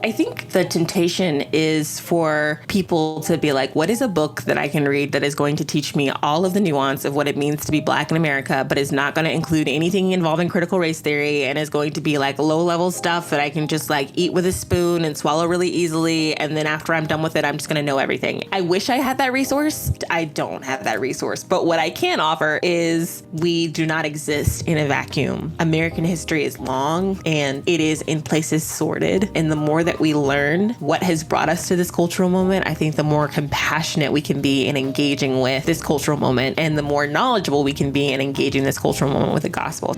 I think the temptation is for people to be like, what is a book that I can read that is going to teach me all of the nuance of what it means to be Black in America, but is not going to include anything involving critical race theory and is going to be like low level stuff that I can just like eat with a spoon and swallow really easily. And then after I'm done with it, I'm just going to know everything. I wish I had that resource. I don't have that resource. But what I can offer is we do not exist in a vacuum. American history is long and it is in places sorted. And the more that we learn what has brought us to this cultural moment, I think the more compassionate we can be in engaging with this cultural moment and the more knowledgeable we can be in engaging this cultural moment with the gospel.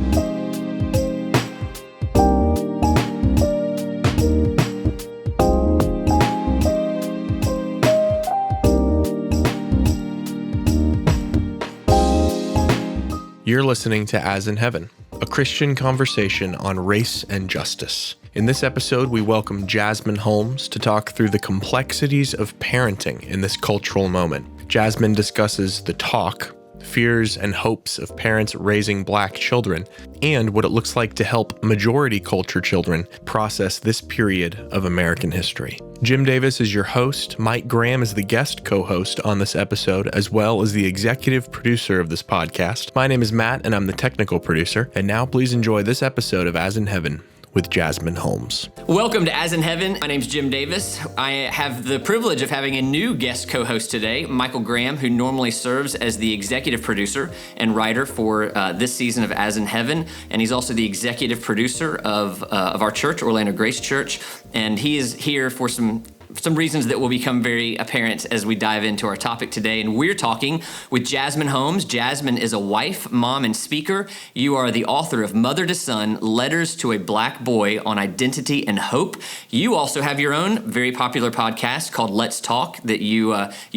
You're listening to As in Heaven, a Christian conversation on race and justice. In this episode, we welcome Jasmine Holmes to talk through the complexities of parenting in this cultural moment. Jasmine discusses the talk, fears and hopes of parents raising Black children, and what it looks like to help majority culture children process this period of American history. Jim Davis is your host. Mike Graham is the guest co-host on this episode, as well as the executive producer of this podcast. My name is Matt, and I'm the technical producer. And now please enjoy this episode of As in Heaven with Jasmine Holmes. Welcome to As in Heaven. My name's Jim Davis. I have the privilege of having a new guest co-host today, Michael Graham, who normally serves as the executive producer and writer for this season of As in Heaven. And he's also the executive producer of our church, Orlando Grace Church. And he is here for some reasons that will become very apparent as we dive into our topic today. And we're talking with Jasmine Holmes. Jasmine is a wife, mom, and speaker. You are the author of Mother to Son, Letters to a Black Boy on Identity and Hope. You also have your own very popular podcast called Let's Talk that you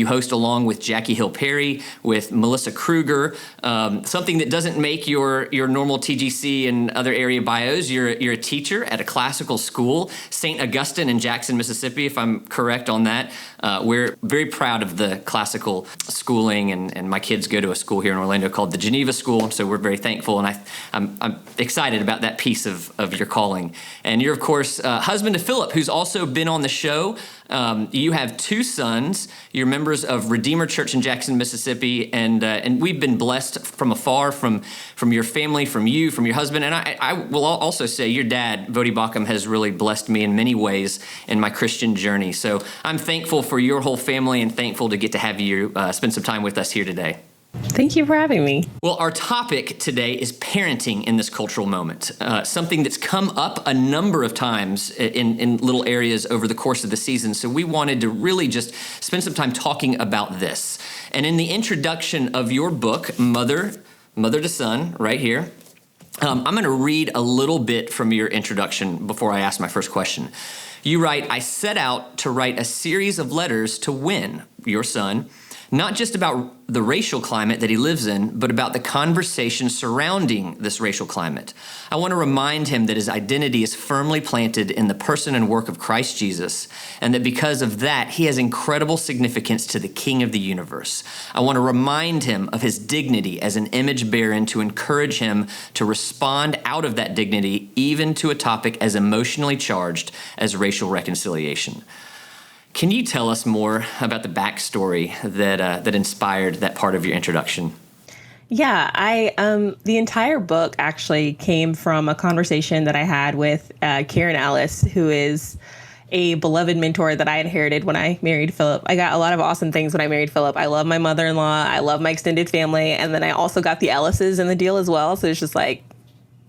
host along with Jackie Hill Perry, with Melissa Kruger, something that doesn't make your normal TGC and other area bios. You're a teacher at a classical school, St. Augustine in Jackson, Mississippi, if I'm correct on that. We're very proud of the classical schooling, and my kids go to a school here in Orlando called the Geneva School, so we're very thankful, and I'm excited about that piece of your calling. And you're, of course, husband to Philip, who's also been on the show. You have two sons. You're members of Redeemer Church in Jackson, Mississippi, and we've been blessed from afar from your family, from you, from your husband. And I will also say your dad, Vody Bauckham, has really blessed me in many ways in my Christian journey. So I'm thankful for your whole family and thankful to get to have you spend some time with us here today. Thank you for having me. Well, our topic today is parenting in this cultural moment, something that's come up a number of times in little areas over the course of the season. So we wanted to really just spend some time talking about this. And in the introduction of your book, Mother to Son, right here, I'm going to read a little bit from your introduction before I ask my first question. You write, I set out to write a series of letters to Win, your son, not just about the racial climate that he lives in, but about the conversation surrounding this racial climate. I want to remind him that his identity is firmly planted in the person and work of Christ Jesus, and that because of that, he has incredible significance to the King of the universe. I want to remind him of his dignity as an image bearer and to encourage him to respond out of that dignity, even to a topic as emotionally charged as racial reconciliation. Can you tell us more about the backstory that inspired that part of your introduction? Yeah, the entire book actually came from a conversation that I had with Karen Ellis, who is a beloved mentor that I inherited when I married Philip. I got a lot of awesome things when I married Philip. I love my mother-in-law. I love my extended family. And then I also got the Ellises in the deal as well. So it's just like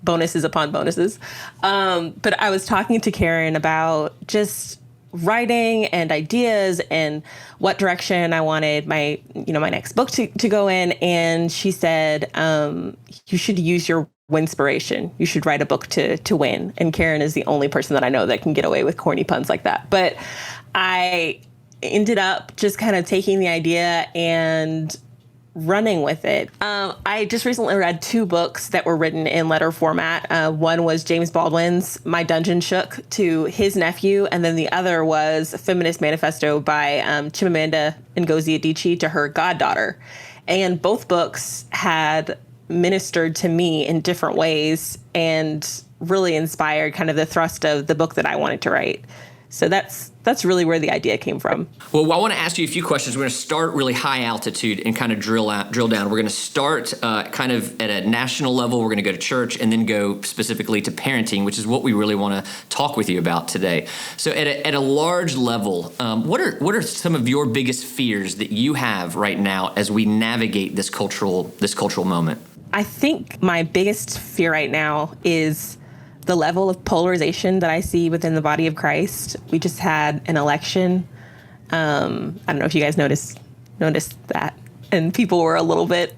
bonuses upon bonuses. But I was talking to Karen about just writing and ideas and what direction I wanted my next book to go in. And she said, you should use your winspiration. You should write a book to win. And Karen is the only person that I know that can get away with corny puns like that. But I ended up just kind of taking the idea and running with it. I just recently read two books that were written in letter format. One was James Baldwin's My Dungeon Shook to his nephew, and then the other was Feminist Manifesto by Chimamanda Ngozi Adichie to her goddaughter. And both books had ministered to me in different ways and really inspired kind of the thrust of the book that I wanted to write. So that's really where the idea came from. Well, I want to ask you a few questions. We're going to start really high altitude and kind of drill down. We're going to start kind of at a national level. We're going to go to church and then go specifically to parenting, which is what we really want to talk with you about today. So at a large level, what are some of your biggest fears that you have right now as we navigate this cultural moment? I think my biggest fear right now is the level of polarization that I see within the body of Christ. We just had an election. I don't know if you guys noticed that, and people were a little bit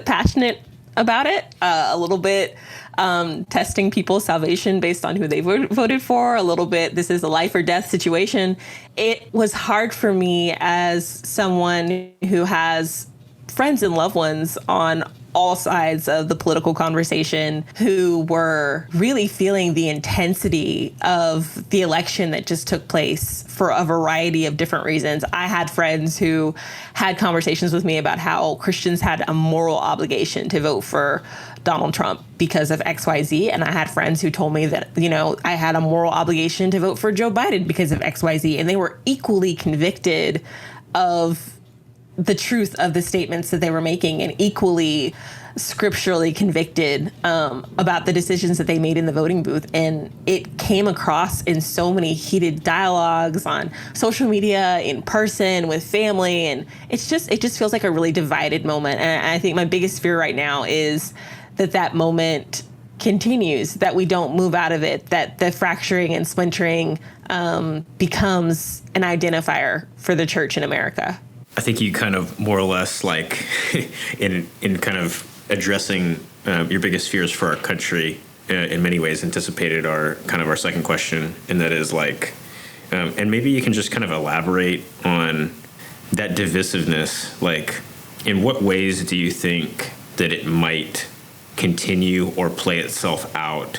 passionate about it, a little bit testing people's salvation based on who they voted for, a little bit, this is a life or death situation. It was hard for me as someone who has friends and loved ones on all sides of the political conversation who were really feeling the intensity of the election that just took place for a variety of different reasons. I had friends who had conversations with me about how Christians had a moral obligation to vote for Donald Trump because of XYZ. And I had friends who told me that, I had a moral obligation to vote for Joe Biden because of XYZ. And they were equally convicted of the truth of the statements that they were making and equally scripturally convicted about the decisions that they made in the voting booth. And it came across in so many heated dialogues on social media, in person, with family. And it just feels like a really divided moment. And I think my biggest fear right now is that moment continues, that we don't move out of it, that the fracturing and splintering becomes an identifier for the church in America. I think you kind of more or less like in kind of addressing your biggest fears for our country in many ways anticipated our second question. And that is like, and maybe you can just kind of elaborate on that divisiveness. Like, in what ways do you think that it might continue or play itself out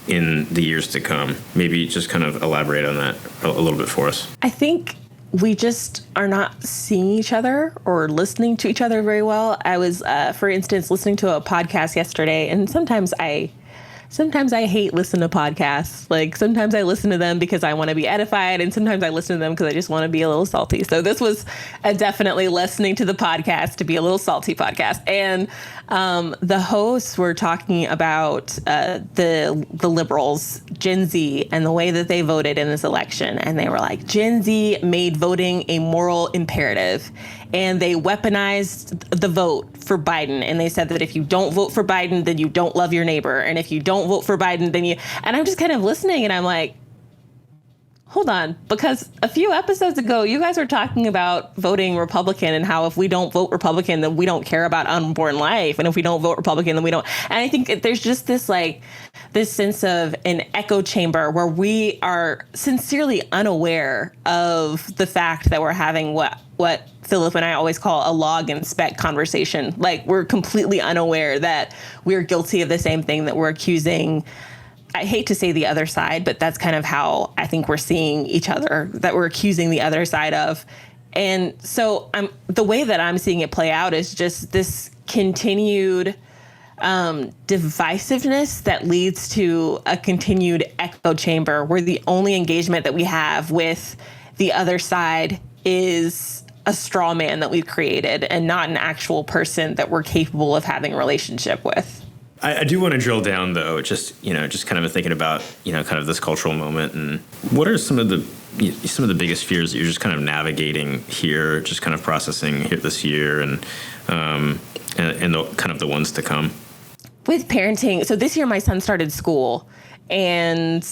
in the years to come? Maybe just kind of elaborate on that a little bit for us. I think we just are not seeing each other or listening to each other very well. I was, for instance, listening to a podcast yesterday, and sometimes I hate listening to podcasts. Like, sometimes I listen to them because I want to be edified, and sometimes I listen to them because I just want to be a little salty. So this was definitely listening to the podcast to be a little salty podcast. And the hosts were talking about the liberals, Gen Z, and the way that they voted in this election. And they were like, Gen Z made voting a moral imperative. And they weaponized the vote for Biden. And they said that if you don't vote for Biden, then you don't love your neighbor. And if you don't vote for Biden, then you... And I'm just kind of listening, and I'm like, hold on, because a few episodes ago, you guys were talking about voting Republican and how if we don't vote Republican, then we don't care about unborn life. And if we don't vote Republican, then we don't. And I think there's just this sense of an echo chamber where we are sincerely unaware of the fact that we're having what Philip and I always call a log and spec conversation. Like, we're completely unaware that we're guilty of the same thing that we're accusing. I hate to say the other side, but that's kind of how I think we're seeing each other, that we're accusing the other side of. And so the way that I'm seeing it play out is just this continued divisiveness that leads to a continued echo chamber where the only engagement that we have with the other side is a straw man that we've created and not an actual person that we're capable of having a relationship with. I do want to drill down, though, just kind of thinking about, kind of this cultural moment, and what are some of the biggest fears that you're just kind of navigating here, just kind of processing here this year, and the kind of the ones to come? With parenting, so this year my son started school, and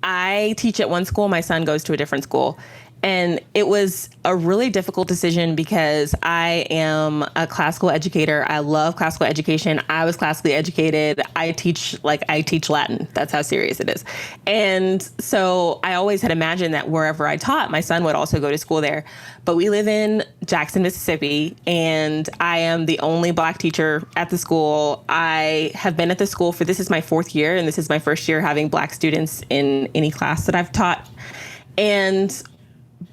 I teach at one school, my son goes to a different school. And it was a really difficult decision because I am a classical educator. I love classical education. I was classically educated. I teach Latin. That's how serious it is. And so I always had imagined that wherever I taught, my son would also go to school there. But we live in Jackson, Mississippi, and I am the only Black teacher at the school. I have been at the school this is my 4th year, and this is my first year having Black students in any class that I've taught. And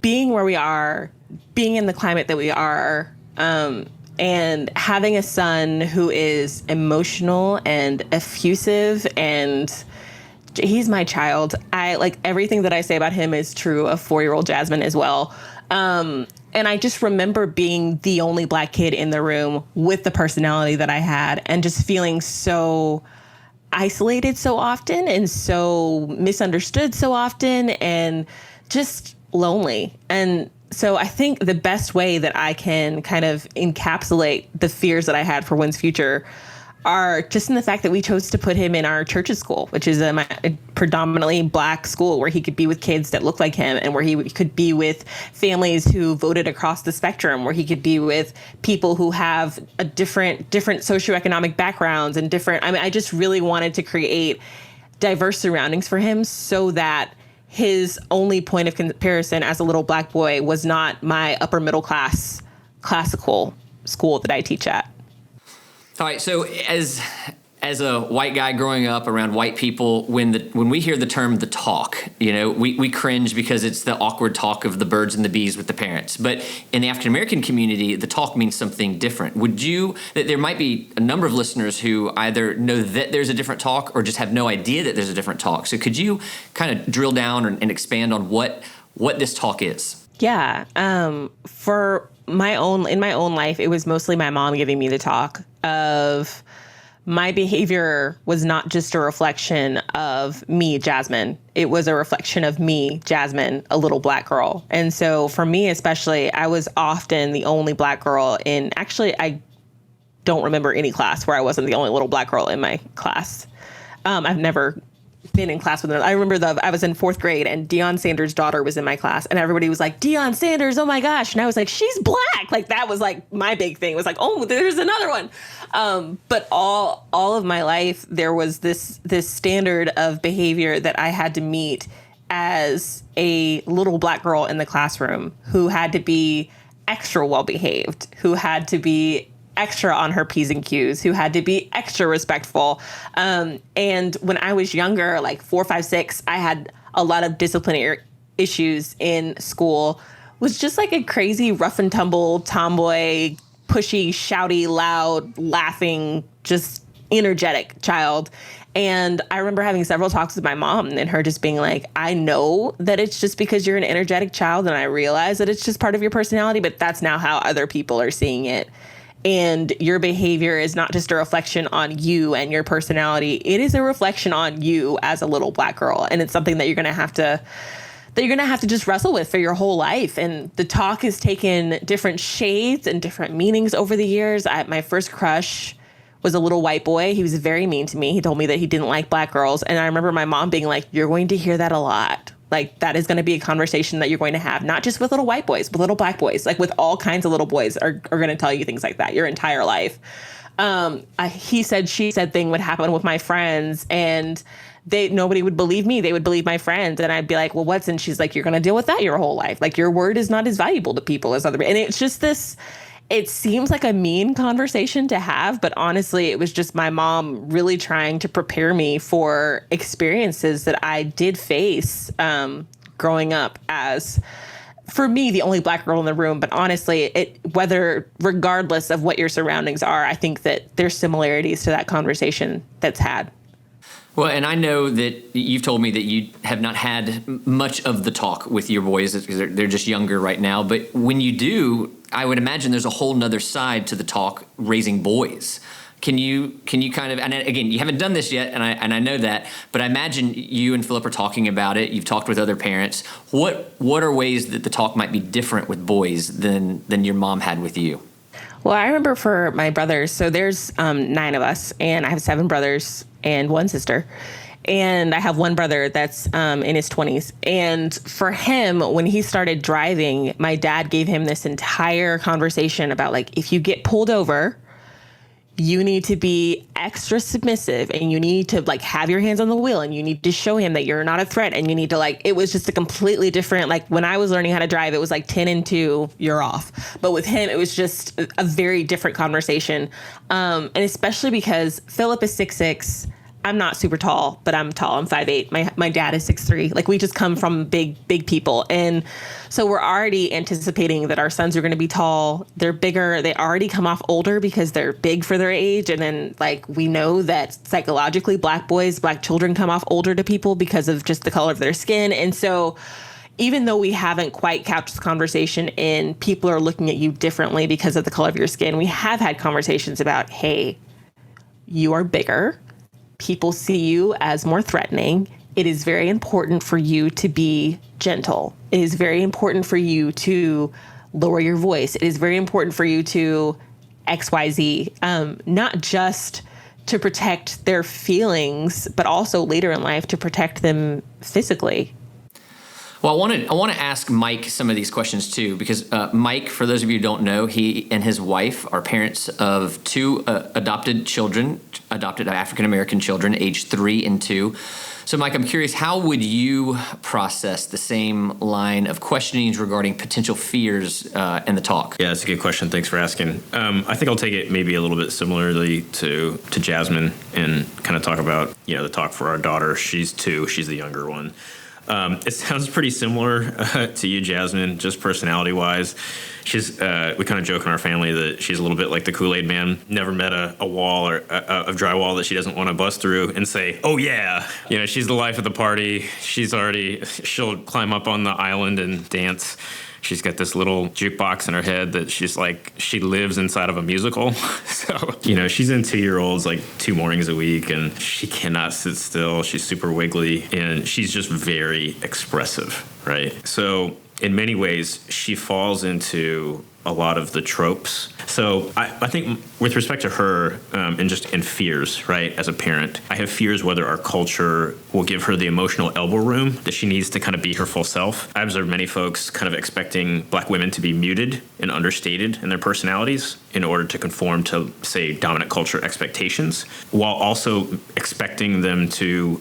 being where we are, being in the climate that we are, and having a son who is emotional and effusive and he's my child. I like everything that I say about him is true of 4-year-old Jasmine as well. And I just remember being the only Black kid in the room with the personality that I had and just feeling so isolated so often and so misunderstood so often and just lonely. And so I think the best way that I can kind of encapsulate the fears that I had for Wynn's future are just in the fact that we chose to put him in our church's school, which is a predominantly Black school where he could be with kids that look like him and where he could be with families who voted across the spectrum, where he could be with people who have a different socioeconomic backgrounds and different. I mean, I just really wanted to create diverse surroundings for him so that his only point of comparison as a little Black boy was not my upper middle class classical school that I teach at. All right, so as a white guy growing up around white people, when we hear the term "the talk," we cringe because it's the awkward talk of the birds and the bees with the parents. But in the African American community, the talk means something different. There might be a number of listeners who either know that there's a different talk or just have no idea that there's a different talk. So could you kind of drill down and expand on what this talk is? Yeah. For in my own life, it was mostly my mom giving me the talk of my behavior was not just a reflection of me, Jasmine. It was a reflection of me, Jasmine, a little Black girl. And so for me, especially, I was often the only Black girl I don't remember any class where I wasn't the only little Black girl in my class. I've never been in class with them. I remember I was in 4th grade and Deion Sanders' daughter was in my class and everybody was like, Deion Sanders, oh my gosh. And I was like, she's Black. Like that was like my big thing. It was like, oh, there's another one. But all of my life, there was this standard of behavior that I had to meet as a little Black girl in the classroom who had to be extra well behaved, who had to be extra on her P's and Q's, who had to be extra respectful. And when I was younger, like 4, 5, 6, I had a lot of disciplinary issues in school. Was just like a crazy rough and tumble tomboy, pushy, shouty, loud, laughing, just energetic child. And I remember having several talks with my mom and her just being like, I know that it's just because you're an energetic child and I realize that it's just part of your personality, but that's now how other people are seeing it. And your behavior is not just a reflection on you and your personality. It is a reflection on you as a little Black girl. And it's something that you're going to have to just wrestle with for your whole life. And the talk has taken different shades and different meanings over the years. My first crush was a little white boy. He was very mean to me. He told me that he didn't like Black girls. And I remember my mom being like, you're going to hear that a lot. Like that is going to be a conversation that you're going to have, not just with little white boys, but little Black boys, like with all kinds of little boys are going to tell you things like that your entire life. He said, she said thing would happen with my friends and nobody would believe me. They would believe my friends. And I'd be like, well, and she's like, you're going to deal with that your whole life. Like your word is not as valuable to people as other. And it's just it seems like a mean conversation to have, but honestly, it was just my mom really trying to prepare me for experiences that I did face growing up as, for me, the only Black girl in the room. But honestly, regardless of what your surroundings are, I think that there's similarities to that conversation that's had. Well, and I know that you've told me that you have not had much of the talk with your boys because they're just younger right now. But when you do, I would imagine there's a whole nother side to the talk raising boys. Can you kind of, and again, you haven't done this yet, and I know that, but I imagine you and Philip are talking about it. You've talked with other parents. What are ways that the talk might be different with boys than your mom had with you? Well, I remember for my brothers, so there's 9 of us, and I have 7 brothers and 1 sister. And I have 1 brother that's in his 20s. And for him, when he started driving, my dad gave him this entire conversation about, like, if you get pulled over, you need to be extra submissive and you need to, like, have your hands on the wheel and you need to show him that you're not a threat. And you need to, like, it was just a completely different, like, when I was learning how to drive, it was like 10 and 2, you're off. But with him, it was just a very different conversation. And especially because Philip is 6'6", I'm not super tall, but I'm tall. I'm 5'8". My dad is 6'3". Like, we just come from big people. And so we're already anticipating that our sons are going to be tall. They're bigger. They already come off older because they're big for their age. And then, like, we know that psychologically Black children come off older to people because of just the color of their skin. And so even though we haven't quite couched this conversation in people are looking at you differently because of the color of your skin, we have had conversations about, hey, you are bigger. People see you as more threatening. It is very important for you to be gentle. It is very important for you to lower your voice. It is very important for you to XYZ, not just to protect their feelings, but also later in life to protect them physically. Well, I want to ask Mike some of these questions too, because Mike, for those of you who don't know, he and his wife are parents of two adopted African-American children, aged 3 and 2. So, Mike, I'm curious, how would you process the same line of questionings regarding potential fears in the talk? Yeah, that's a good question. Thanks for asking. I think I'll take it maybe a little bit similarly to Jasmine and kind of talk about, the talk for our daughter. She's 2. She's the younger one. It sounds pretty similar to you, Jasmine, just personality-wise. We kind of joke in our family that she's a little bit like the Kool-Aid man. Never met a wall or of drywall that she doesn't want to bust through and say, "Oh yeah," she's the life of the party. She'll climb up on the island and dance. She's got this little jukebox in her head that she's like, she lives inside of a musical. So, she's in 2-year-olds like 2 mornings a week, and she cannot sit still. She's super wiggly, and she's just very expressive, right? So in many ways, she falls into a lot of the tropes. So I think with respect to her and just in fears, right, as a parent, I have fears whether our culture will give her the emotional elbow room that she needs to kind of be her full self. I observe many folks kind of expecting Black women to be muted and understated in their personalities in order to conform to, say, dominant culture expectations, while also expecting them to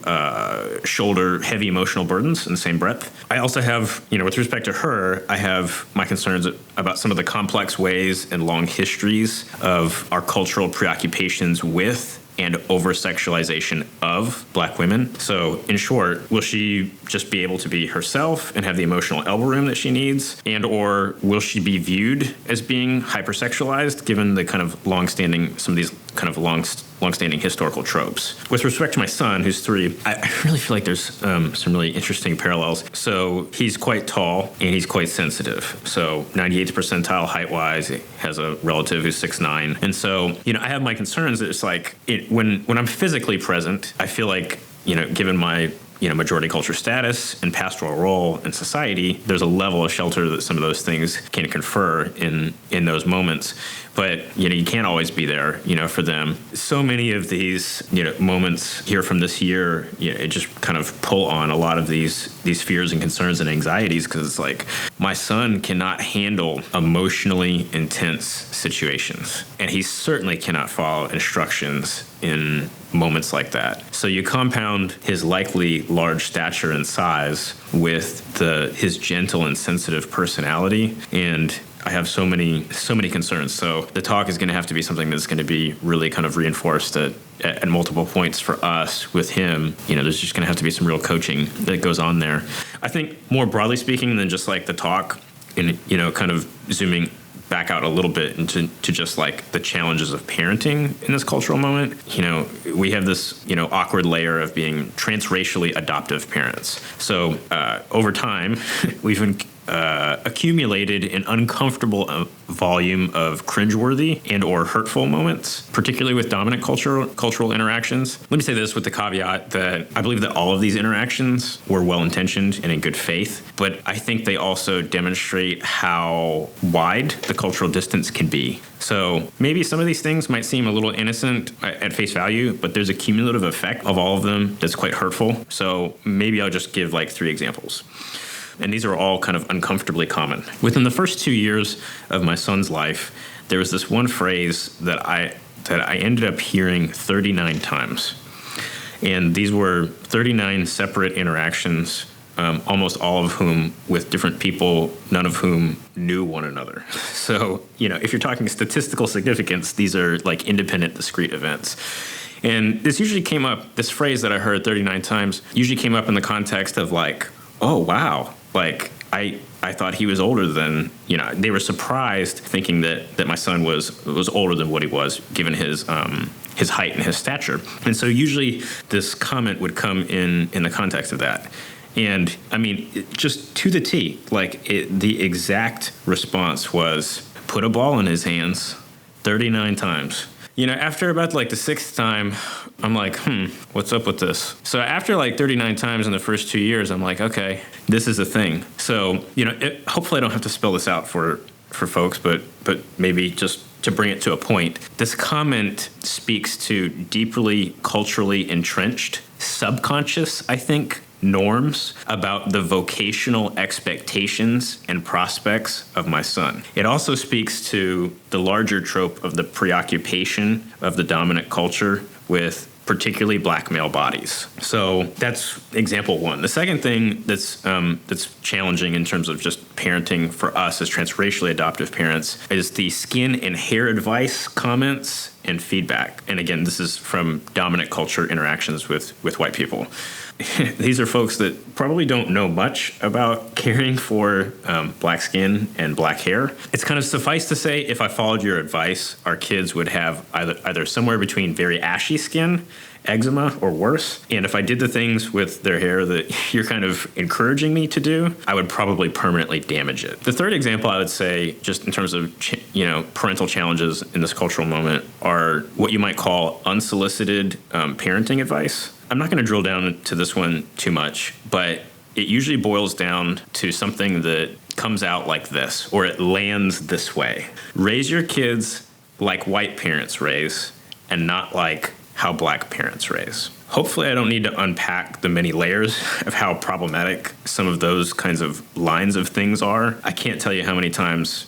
shoulder heavy emotional burdens in the same breath. I also have, with respect to her, I have my concerns about some of the complex ways and long histories of our cultural preoccupations with and over-sexualization of Black women. So in short, will she just be able to be herself and have the emotional elbow room that she needs? And or will she be viewed as being hypersexualized given the kind of some of these kind of long-standing historical tropes? With respect to my son, who's 3, I really feel like there's some really interesting parallels. So he's quite tall and he's quite sensitive. So 98th percentile height-wise, he has a relative who's 6'9". And so, I have my concerns that it's like, when I'm physically present, I feel like, given my majority culture status and pastoral role in society, there's a level of shelter that some of those things can confer in those moments. But, you can't always be there, for them. So many of these, moments here from this year, it just kind of pull on a lot of these fears and concerns and anxieties, because it's like, my son cannot handle emotionally intense situations. And he certainly cannot follow instructions in moments like that. So you compound his likely large stature and size with his gentle and sensitive personality, and I have so many concerns. So the talk is going to have to be something that's going to be really kind of reinforced at multiple points for us with him. There's just going to have to be some real coaching that goes on there. I think more broadly speaking than just like the talk, and kind of zooming back out a little bit into just like the challenges of parenting in this cultural moment. We have this, awkward layer of being transracially adoptive parents. So over time, we've accumulated an uncomfortable volume of cringeworthy and or hurtful moments, particularly with dominant cultural interactions. Let me say this with the caveat that I believe that all of these interactions were well-intentioned and in good faith, but I think they also demonstrate how wide the cultural distance can be. So maybe some of these things might seem a little innocent at face value, but there's a cumulative effect of all of them that's quite hurtful. So maybe I'll just give like 3 examples. And these are all kind of uncomfortably common. Within the first 2 years of my son's life, there was this one phrase that I ended up hearing 39 times. And these were 39 separate interactions, almost all of whom with different people, none of whom knew one another. So, if you're talking statistical significance, these are like independent, discrete events. And this usually came up, this phrase that I heard 39 times, usually came up in the context of like, oh, wow, like I thought he was older than, they were surprised thinking that my son was older than what he was, given his height and his stature. And so usually this comment would come in the context of that. And I mean, just to the T, like the exact response was, put a ball in his hands 39 times. After about like the sixth time, I'm like, what's up with this? So after like 39 times in the first 2 years, I'm like, okay, this is a thing. So, hopefully I don't have to spell this out for folks, but maybe just to bring it to a point, this comment speaks to deeply culturally entrenched, subconscious, I think, norms about the vocational expectations and prospects of my son. It also speaks to the larger trope of the preoccupation of the dominant culture with particularly black male bodies. So that's example one. The second thing that's challenging in terms of just parenting for us as transracially adoptive parents is the skin and hair advice comments and feedback. And again, this is from dominant culture interactions with white people. These are folks that probably don't know much about caring for black skin and black hair. It's kind of suffice to say, if I followed your advice, our kids would have either somewhere between very ashy skin, eczema, or worse. And if I did the things with their hair that you're kind of encouraging me to do, I would probably permanently damage it. The third example I would say, just in terms of parental challenges in this cultural moment, are what you might call unsolicited parenting advice. I'm not going to drill down into this one too much, but it usually boils down to something that comes out like this, or it lands this way. Raise your kids like white parents raise, and not like how black parents raise. Hopefully I don't need to unpack the many layers of how problematic some of those kinds of lines of things are. I can't tell you how many times,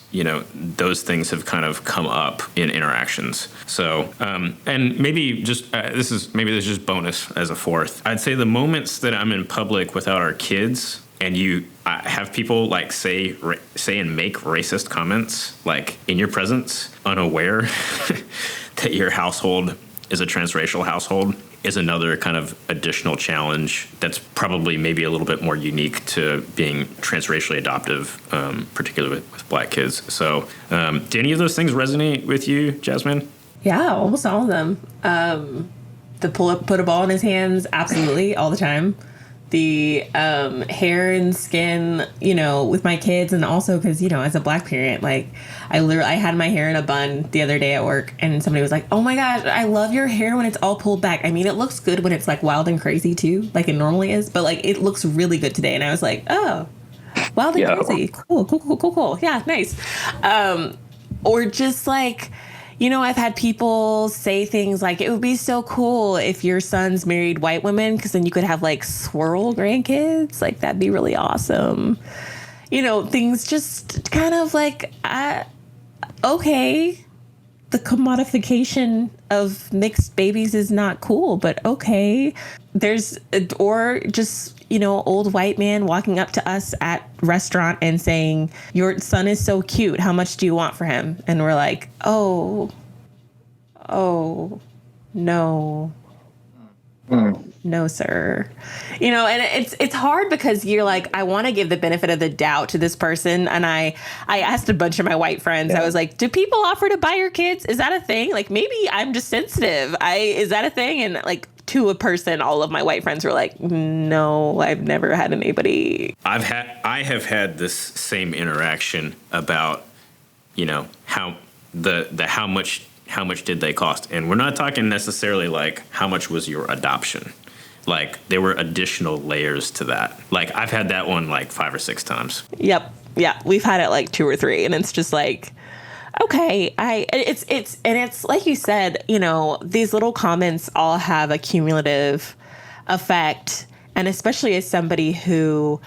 those things have kind of come up in interactions. So, and maybe just, this is just bonus as a fourth. I'd say the moments that I'm in public without our kids and you have people like say and make racist comments, like in your presence, unaware that your household is a transracial household, is another kind of additional challenge that's probably maybe a little bit more unique to being transracially adoptive, particularly with black kids. So do any of those things resonate with you, Jasmine? Yeah, almost all of them. The put a ball in his hands, absolutely, all the time. The hair and skin, with my kids, and also because, as a black parent, like I had my hair in a bun the other day at work, and somebody was like, "Oh my gosh, I love your hair when it's all pulled back." I mean, it looks good when it's like wild and crazy too, like it normally is, but like it looks really good today. And I was like, "Oh, wild and crazy, cool, yeah, nice." Or just like, I've had people say things like, it would be so cool if your sons married white women, because then you could have like swirl grandkids. Like, that'd be really awesome. Things just kind of like, okay, the commodification of mixed babies is not cool, but okay. Or just, old white man walking up to us at restaurant and saying, "Your son is so cute. How much do you want for him?" And we're like, oh, no. No, sir. And it's hard because you're like, I want to give the benefit of the doubt to this person. And I asked a bunch of my white friends, I was like, do people offer to buy your kids? Is that a thing? Like, maybe I'm just sensitive. Is that a thing? And like, to a person, all of my white friends were like, no, I've never had anybody. I have had this same interaction about, how how much did they cost? And we're not talking necessarily like how much was your adoption. Like, there were additional layers to that. Like, I've had that one like 5 or 6 times. Yep. Yeah. We've had it like 2 or 3, and it's just like, okay, it's like you said, these little comments all have a cumulative effect. And especially as somebody who,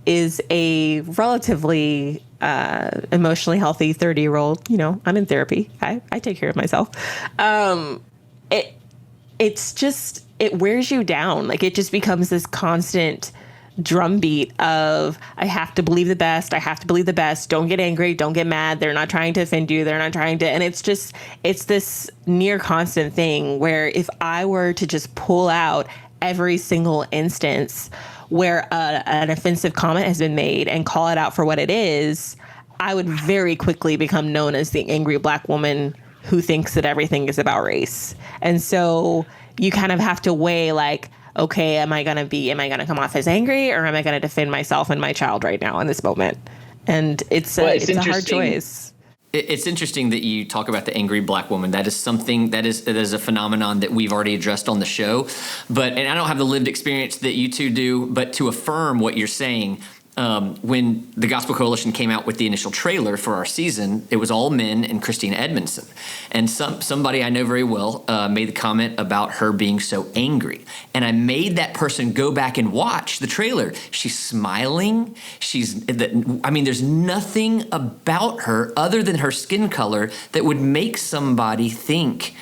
is a relatively emotionally healthy 30-year-old, I'm in therapy. I take care of myself. It's just, it wears you down. Like, it just becomes this constant drumbeat of, I have to believe the best. I have to believe the best. Don't get angry. Don't get mad. They're not trying to offend you. They're not trying to. And it's this near constant thing where if I were to just pull out every single instance where an offensive comment has been made and call it out for what it is, I would very quickly become known as the angry Black woman who thinks that everything is about race. And so you kind of have to weigh, like, okay, am I going to come off as angry, or am I going to defend myself and my child right now in this moment? And it's a hard choice. It's interesting that you talk about the angry Black woman. That is something that is a phenomenon that we've already addressed on the show. And I don't have the lived experience that you two do, but to affirm what you're saying, when the Gospel Coalition came out with the initial trailer for our season, it was all men and Christina Edmondson. And somebody I know very well made the comment about her being so angry. And I made that person go back and watch the trailer. She's smiling. There's nothing about her other than her skin color that would make somebody think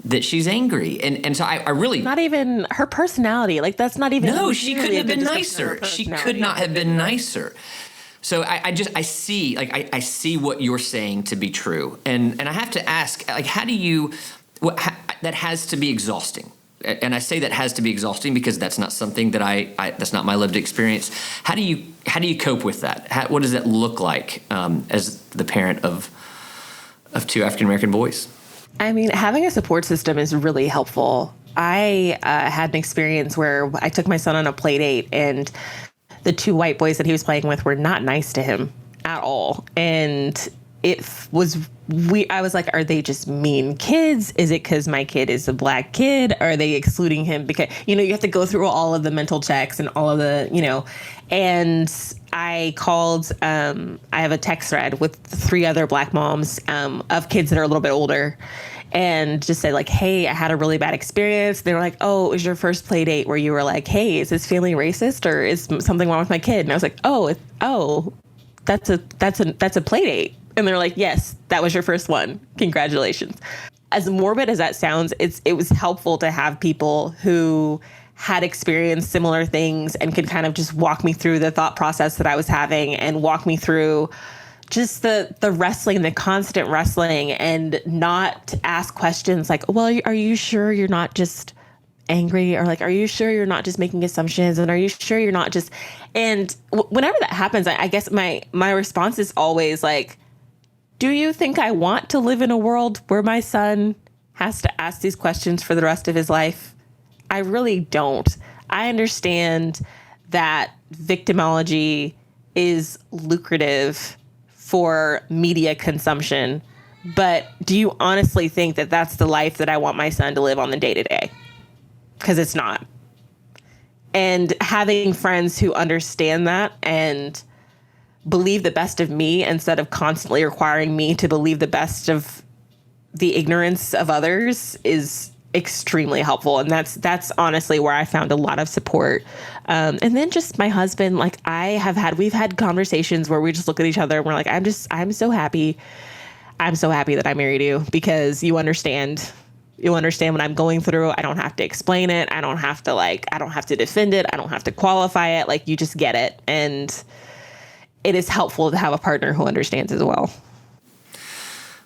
that she's angry. And so I really... Not even her personality. Like, that's not even... No, she couldn't have been nicer. She could not have been nicer. So I see what you're saying to be true. And I have to ask, like, that has to be exhausting. And I say that has to be exhausting because that's not something that that's not my lived experience. How do you cope with that? What does that look like as the parent of two African-American boys? I mean, having a support system is really helpful. I had an experience where I took my son on a play date, and the two white boys that he was playing with were not nice to him at all. And I was like, are they just mean kids? Is it because my kid is a Black kid? Are they excluding him? Because, you have to go through all of the mental checks and all of the, and I called, I have a text thread with 3 other Black moms of kids that are a little bit older, and just said, like, hey, I had a really bad experience. They were like, oh, it was your first play date where you were like, hey, is this feeling racist, or is something wrong with my kid? And I was like, that's a play date. And they're like, yes, that was your first one. Congratulations. As morbid as that sounds, it was helpful to have people who had experienced similar things and could kind of just walk me through the thought process that I was having, and walk me through just the wrestling, the constant wrestling, and not ask questions like, well, are you sure you're not just angry? Or like, are you sure you're not just making assumptions? And are you sure you're not just... And whenever that happens, I guess my response is always like, do you think I want to live in a world where my son has to ask these questions for the rest of his life? I really don't. I understand that victimology is lucrative for media consumption, but do you honestly think that that's the life that I want my son to live on the day-to-day? Because it's not. And having friends who understand that and believe the best of me instead of constantly requiring me to believe the best of the ignorance of others is extremely helpful. And that's honestly where I found a lot of support. And then just my husband, like we've had conversations where we just look at each other and we're like, I'm so happy that I married you, because you understand what I'm going through. I don't have to explain it. I don't have to defend it. I don't have to qualify it. Like, you just get it. And it is helpful to have a partner who understands as well.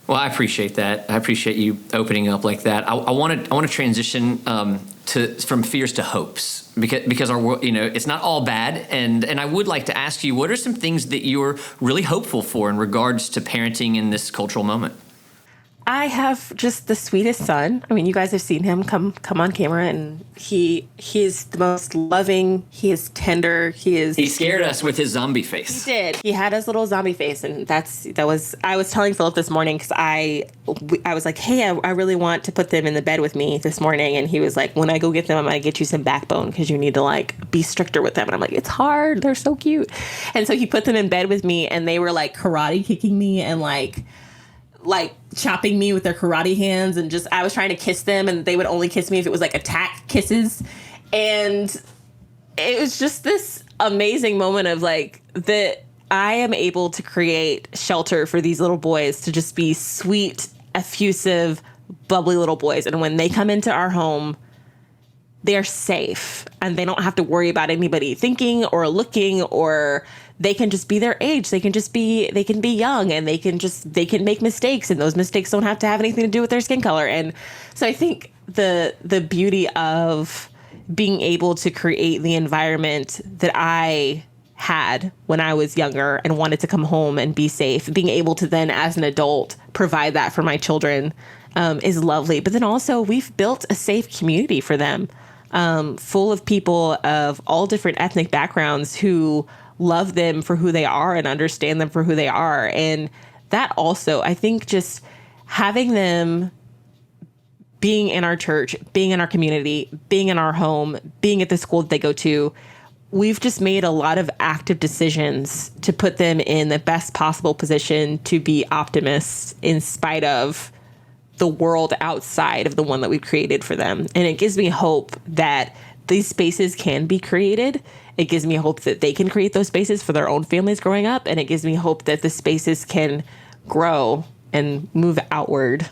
Well, I appreciate that. I appreciate you opening up like that. I want to transition from fears to hopes, because our world, it's not all bad. And I would like to ask you, what are some things that you're really hopeful for in regards to parenting in this cultural moment? I have just the sweetest son. I mean, you guys have seen him come on camera, and he is the most loving. He is tender. He scared us with his zombie face. He did. He had his little zombie face, and I was telling Philip this morning, because I was like, hey, I really want to put them in the bed with me this morning, and he was like, when I go get them, I'm gonna get you some backbone, because you need to like be stricter with them. And I'm like, it's hard. They're so cute. And so he put them in bed with me, and they were like karate kicking me and like chopping me with their karate hands, and just, I was trying to kiss them, and they would only kiss me if it was like attack kisses. And it was just this amazing moment of like, that I am able to create shelter for these little boys to just be sweet, effusive, bubbly little boys. And when they come into our home, they're safe and they don't have to worry about anybody thinking or looking, or they can just be their age. They can be young, and they can make mistakes, and those mistakes don't have to have anything to do with their skin color. And so I think the beauty of being able to create the environment that I had when I was younger and wanted to come home and be safe, being able to then as an adult provide that for my children is lovely. But then also we've built a safe community for them, full of people of all different ethnic backgrounds who love them for who they are and understand them for who they are. And that also, I think, just having them being in our church, being in our community, being in our home, being at the school that they go to, we've just made a lot of active decisions to put them in the best possible position to be optimists in spite of the world outside of the one that we've created for them. And it gives me hope that these spaces can be created. It gives me hope that they can create those spaces for their own families growing up. And it gives me hope that the spaces can grow and move outward.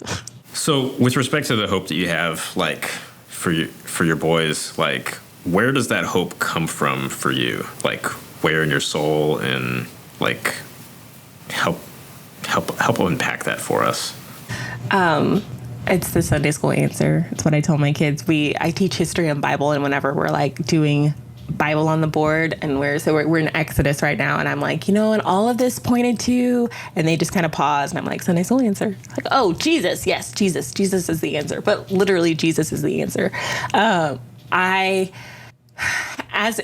So with respect to the hope that you have, like for your boys, like where does that hope come from for you? Like where in your soul, and like help unpack that for us. It's the Sunday school answer. It's what I tell my kids. I teach history and Bible, and whenever we're like doing Bible on the board, and we're in Exodus right now, and I'm like, and all of this pointed to, and they just kind of pause, and I'm like, Sunday school answer. Like, oh, Jesus. Yes, Jesus. Jesus is the answer. But literally, Jesus is the answer. As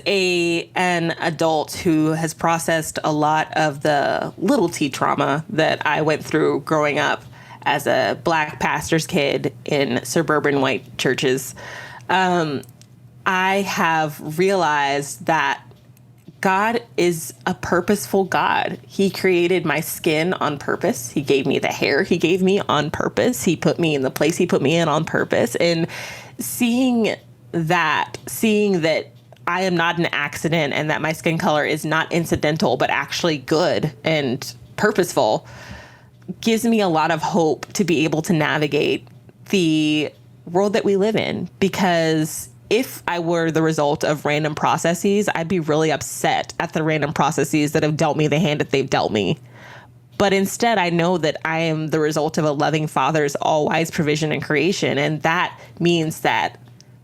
an adult who has processed a lot of the little T trauma that I went through growing up as a Black pastor's kid in suburban white churches, I have realized that God is a purposeful God. He created my skin on purpose. He gave me the hair he gave me on purpose. He put me in the place he put me in on purpose. And seeing that I am not an accident, and that my skin color is not incidental, but actually good and purposeful, gives me a lot of hope to be able to navigate the world that we live in. Because if I were the result of random processes, I'd be really upset at the random processes that have dealt me the hand that they've dealt me. But instead, I know that I am the result of a loving Father's all-wise provision and creation. And that means that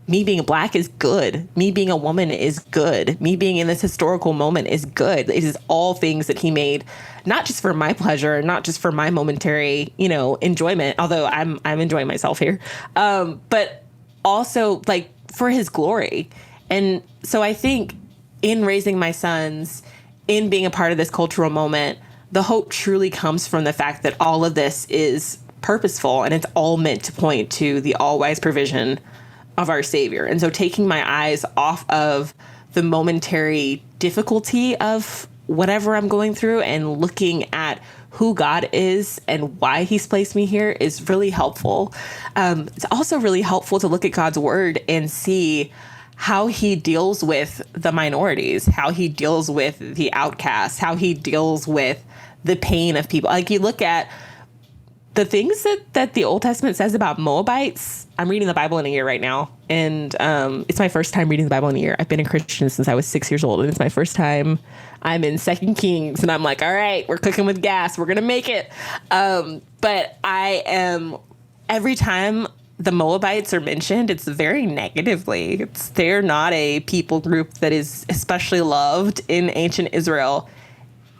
me being Black is good. Me being a woman is good. Me being in this historical moment is good. It is all things that he made, not just for my pleasure, not just for my momentary, enjoyment, although I'm enjoying myself here, but also like for his glory. And so I think in raising my sons, in being a part of this cultural moment, the hope truly comes from the fact that all of this is purposeful, and it's all meant to point to the all-wise provision of our Savior. And so taking my eyes off of the momentary difficulty of whatever I'm going through and looking at who God is and why he's placed me here is really helpful. It's also really helpful to look at God's word and see how he deals with the minorities, how he deals with the outcasts, how he deals with the pain of people. Like you look at the things that the Old Testament says about Moabites. I'm reading the Bible in a year right now, and it's my first time reading the Bible in a year. I've been a Christian since I was 6 years old, and it's my first time I'm in 2 Kings, and I'm like, all right, we're cooking with gas. We're going to make it. But every time the Moabites are mentioned, it's very negatively. They're not a people group that is especially loved in ancient Israel,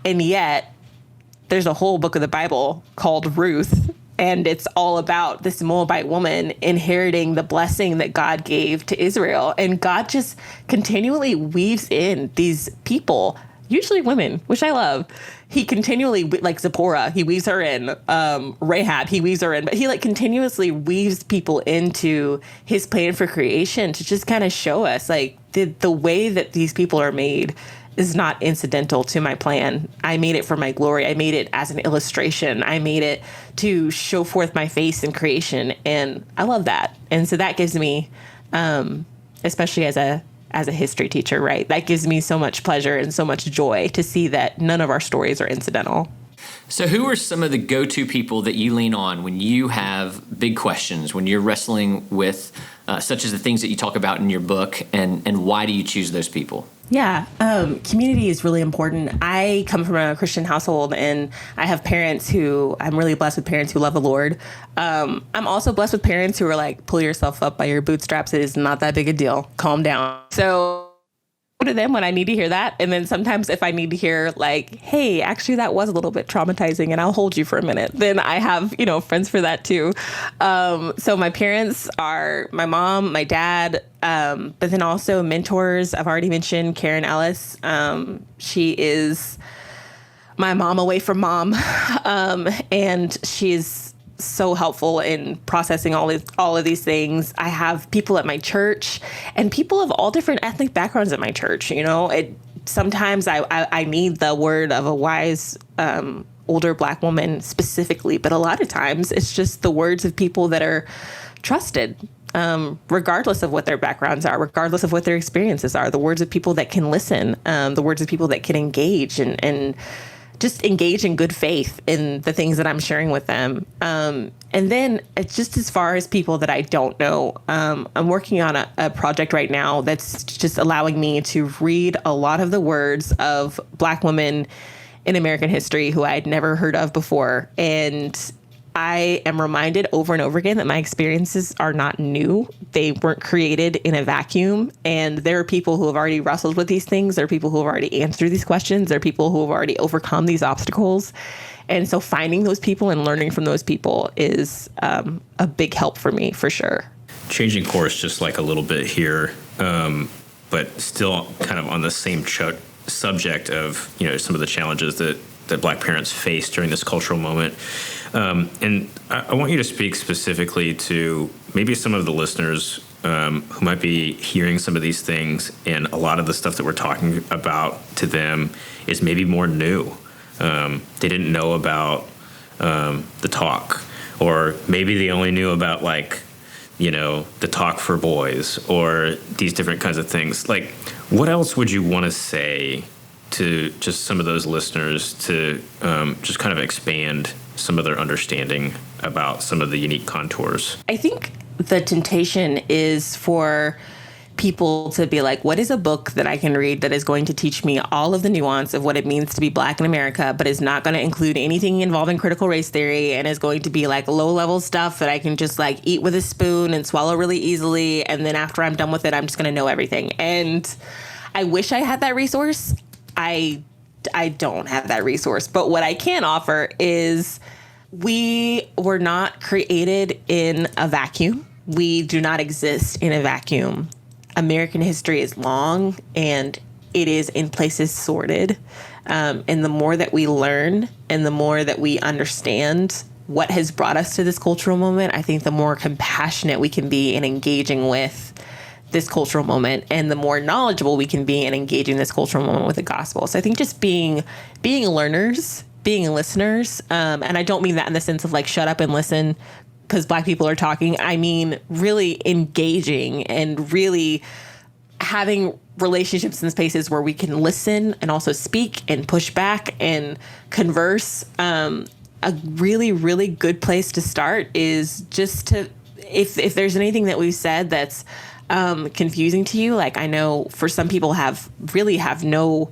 and yet there's a whole book of the Bible called Ruth, and it's all about this Moabite woman inheriting the blessing that God gave to Israel. And God just continually weaves in these people, usually women, which I love. He continually, like Zipporah, he weaves her in. Rahab, he weaves her in. But he continuously weaves people into his plan for creation to just kind of show us the way that these people are made is not incidental to my plan. I made it for my glory. I made it as an illustration. I made it to show forth my face in creation. And I love that. And so that gives me, especially as a history teacher, right? That gives me so much pleasure and so much joy to see that none of our stories are incidental. So who are some of the go-to people that you lean on when you have big questions, when you're wrestling with such as the things that you talk about in your book, and why do you choose those people? Yeah, community is really important. I come from a Christian household, and I have parents who, I'm really blessed with parents who love the Lord. I'm also blessed with parents who are like, pull yourself up by your bootstraps. It is not that big a deal. Calm down. So to them when I need to hear that. And then sometimes if I need to hear like, hey, actually that was a little bit traumatizing and I'll hold you for a minute, then I have, friends for that too. So my parents are my mom, my dad, but then also mentors. I've already mentioned Karen Ellis. She is my mom away from mom. And she's so helpful in processing all of these things. I have people at my church and people of all different ethnic backgrounds at my church. Sometimes I need the word of a wise, older Black woman specifically, but a lot of times it's just the words of people that are trusted, regardless of what their backgrounds are, regardless of what their experiences are, the words of people that can listen, the words of people that can engage and just engage in good faith in the things that I'm sharing with them. And then it's just as far as people that I don't know, I'm working on a project right now that's just allowing me to read a lot of the words of Black women in American history who I had never heard of before. And I am reminded over and over again that my experiences are not new. They weren't created in a vacuum. And there are people who have already wrestled with these things. There are people who have already answered these questions. There are people who have already overcome these obstacles. And so finding those people and learning from those people is a big help for me, for sure. Changing course just like a little bit here, but still kind of on the same subject of, some of the challenges that Black parents face during this cultural moment. And I want you to speak specifically to maybe some of the listeners who might be hearing some of these things, and a lot of the stuff that we're talking about to them is maybe more new. They didn't know about the talk, or maybe they only knew about the talk for boys or these different kinds of things. Like, what else would you want to say to just some of those listeners to just kind of expand some of their understanding about some of the unique contours? I think the temptation is for people to be like, what is a book that I can read that is going to teach me all of the nuance of what it means to be Black in America, but is not going to include anything involving critical race theory and is going to be like low-level stuff that I can just like eat with a spoon and swallow really easily. And then after I'm done with it, I'm just going to know everything. And I wish I had that resource. I don't have that resource. But what I can offer is we were not created in a vacuum. We do not exist in a vacuum. American history is long and it is in places sordid. And the more that we learn and the more that we understand what has brought us to this cultural moment, I think the more compassionate we can be in engaging with this cultural moment, and the more knowledgeable we can be in engaging this cultural moment with the gospel. So I think just being learners, being listeners, and I don't mean that in the sense of like shut up and listen because Black people are talking. I mean really engaging and really having relationships in spaces where we can listen and also speak and push back and converse. A really, really good place to start is just to, if there's anything that we've said that's confusing to you, like I know for some people have no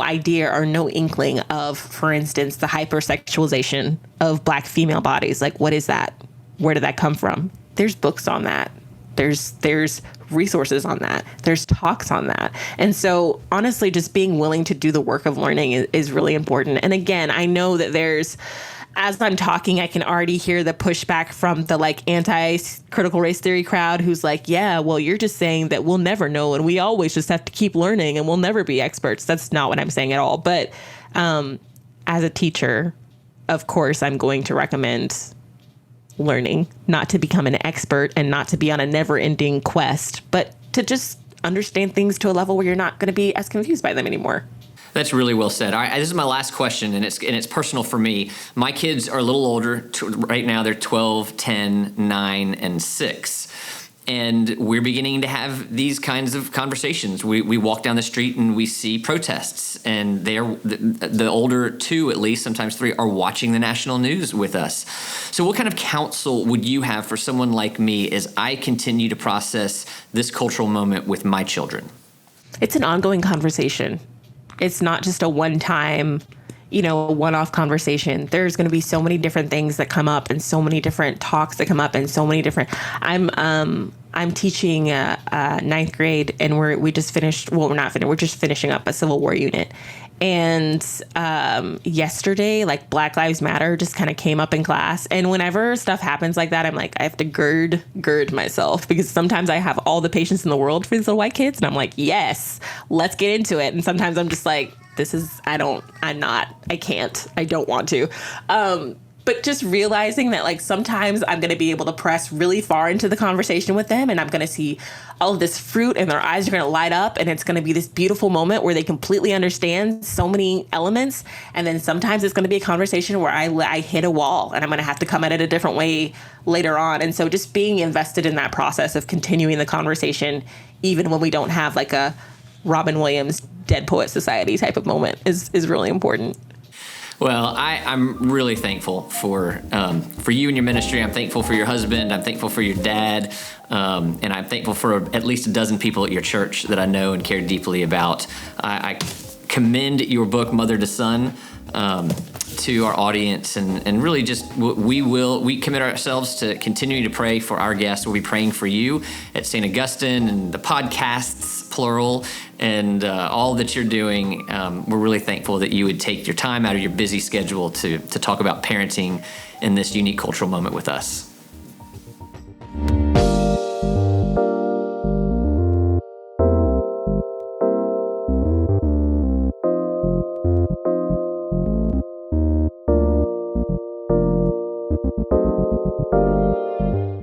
idea or no inkling of, for instance, the hypersexualization of Black female bodies. Like, what is that? Where did that come from? There's books on that. There's resources on that. There's talks on that. And so honestly, just being willing to do the work of learning is really important. And again, I know that as I'm talking, I can already hear the pushback from the like anti-critical race theory crowd who's like, yeah, well, you're just saying that we'll never know and we always just have to keep learning and we'll never be experts. That's not what I'm saying at all. But as a teacher, of course, I'm going to recommend learning, not to become an expert and not to be on a never-ending quest, but to just understand things to a level where you're not going to be as confused by them anymore. That's really well said. All right, this is my last question, and it's personal for me. My kids are a little older. Right now, they're 12, 10, 9, and 6. And we're beginning to have these kinds of conversations. We walk down the street and we see protests, and the older two, at least, sometimes three, are watching the national news with us. So what kind of counsel would you have for someone like me as I continue to process this cultural moment with my children? It's an ongoing conversation. It's not just a one-time, one-off conversation. There's going to be so many different things that come up, and so many different talks that come up, and so many different. I'm teaching ninth grade, and we just finished. Well, we're not finished. We're just finishing up a Civil War unit. And yesterday, like Black Lives Matter just kind of came up in class. And whenever stuff happens like that, I'm like, I have to gird myself, because sometimes I have all the patience in the world for these little white kids, and I'm like, yes, let's get into it. And sometimes I'm just like, I can't, I don't want to. But just realizing that, like, sometimes I'm going to be able to press really far into the conversation with them, and I'm going to see all of this fruit, and their eyes are going to light up, and it's going to be this beautiful moment where they completely understand so many elements. And then sometimes it's going to be a conversation where I hit a wall, and I'm going to have to come at it a different way later on. And so just being invested in that process of continuing the conversation, even when we don't have like a Robin Williams Dead Poet Society type of moment, is really important. Well, I'm really thankful for you and your ministry. I'm thankful for your husband. I'm thankful for your dad. And I'm thankful for at least a dozen people at your church that I know and care deeply about. I commend your book, Mother to Son, to our audience, and really just we commit ourselves to continuing to pray for our guests. We'll be praying for you at St. Augustine and the podcasts, plural, and all that you're doing. We're really thankful that you would take your time out of your busy schedule to talk about parenting in this unique cultural moment with us.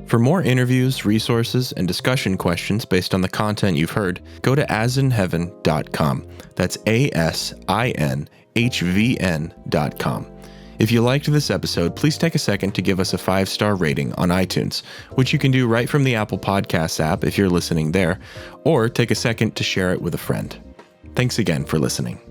For more interviews, resources, and discussion questions based on the content you've heard, go to asinheaven.com. That's ASINHVN.com. If you liked this episode, please take a second to give us a 5-star rating on iTunes, which you can do right from the Apple Podcasts app if you're listening there, or take a second to share it with a friend. Thanks again for listening.